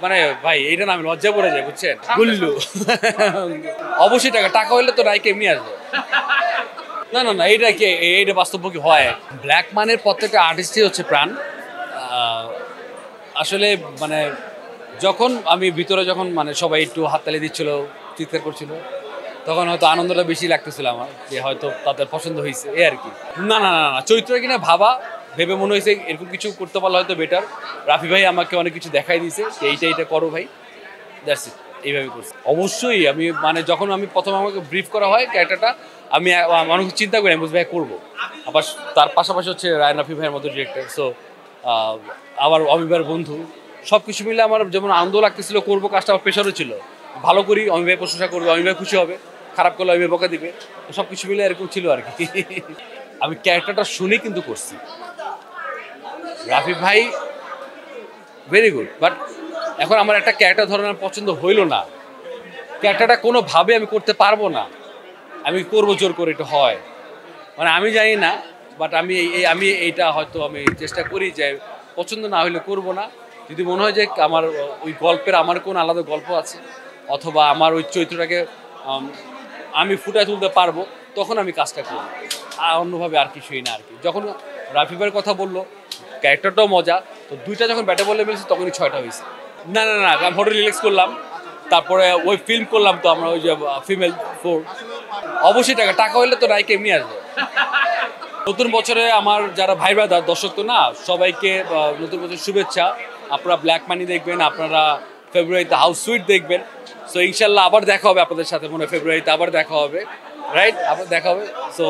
মানে ভাই এইটা না আমি লজ্জা পড়ে যাই বুঝছেন গুল্লু অবশ্যই টাকা টাকা হইলে তো রাইকে এমনি আসবে না না না এইটা কি এইটা বাস্তব কি হয় ব্ল্যাক মানের প্রত্যেকটা আর্টিস্টই হচ্ছে প্রাণ আসলে মানে যখন আমি ভিতরে যখন মানে সবাই একটু হাততালি দিচ্ছিল চিৎকার করছিল তখন হয়তো আনন্দটা বেশি লাগতেছিল আমার যে হয়তো তাদের পছন্দ হয়েছে এই আর কি না না না না চরিত্র কিনা ভাবা ভেবে মনে হয়েছে এরকম কিছু করতে পারলে হয়তো বেটার রাফি ভাই আমাকে অনেক কিছু দেখাই দিয়েছে যে এইটা করো ভাই দ্যাটস ইট এইভাবে করছি অবশ্যই আমি মানে যখন আমি প্রথম আমাকে ব্রিফ করা হয় ক্যারেক্টারটা আমি অনেক চিন্তা করি আমি ভাই করবো আবার তার পাশাপাশি হচ্ছে রায়ন রাফি ভাইয়ের মতো ডিরেক্টর সো আবার অমিবার বন্ধু সব কিছু মিলে আমার যেমন আনন্দ লাগতেছিল করবো কাজটা আমার প্রেশারও ছিল ভালো করি অমি ভাই প্রশংসা করবো অমি ভাই খুশি হবে খারাপ করলে অমি ভাই বকা দিবে সব কিছু মিলে এরকম ছিল আর কি আমি ক্যারেক্টারটা শুনে কিন্তু করছি রাফি ভাই ভেরি গুড বাট এখন আমার একটা ক্যারেক্টার ধরনের পছন্দ হইল না ক্যারেক্টারটা কোনোভাবে আমি করতে পারবো না আমি করবো জোর করে এটা হয় মানে আমি জানি না বাট আমি এইটা হয়তো আমি চেষ্টা করি যে পছন্দ না হইলে করবো না যদি মনে হয় যে আমার ওই গল্পের আমার কোনো আলাদা গল্প আছে অথবা আমার ওই চরিত্রটাকে আমি ফুটায় তুলতে পারবো তখন আমি কাজটা করবো আর অন্যভাবে আর কিছুই না আর কি যখন রাফি ভাইয়ের কথা বললো ক্যারেক্টারটাও মজা তো দুইটা যখন ব্যাটে বলে মিলছে তখনই 6টা হয়েছে না না না আমি হোটেল রিল্যাক্স করলাম তারপরে ওই ফিল্ম করলাম তো আমরা ওই যে ফিমেল 4 অবশ্যই টাকা টাকা হইলে তো রাইকে এমনি আসবে নতুন বছরে আমার যারা ভাই ব্রাদার দর্শক তো না সবাইকে নতুন বছর শুভেচ্ছা আপনারা ব্ল্যাক মানি দেখবেন আপনারা ফেব্রুয়ারিতে হাউস সুইট দেখবেন সো ইনশাল্লাহ আবার দেখা হবে আপনাদের সাথে মনে হয় ফেব্রুয়ারিতে আবার দেখা হবে রাইট আবার দেখা হবে সো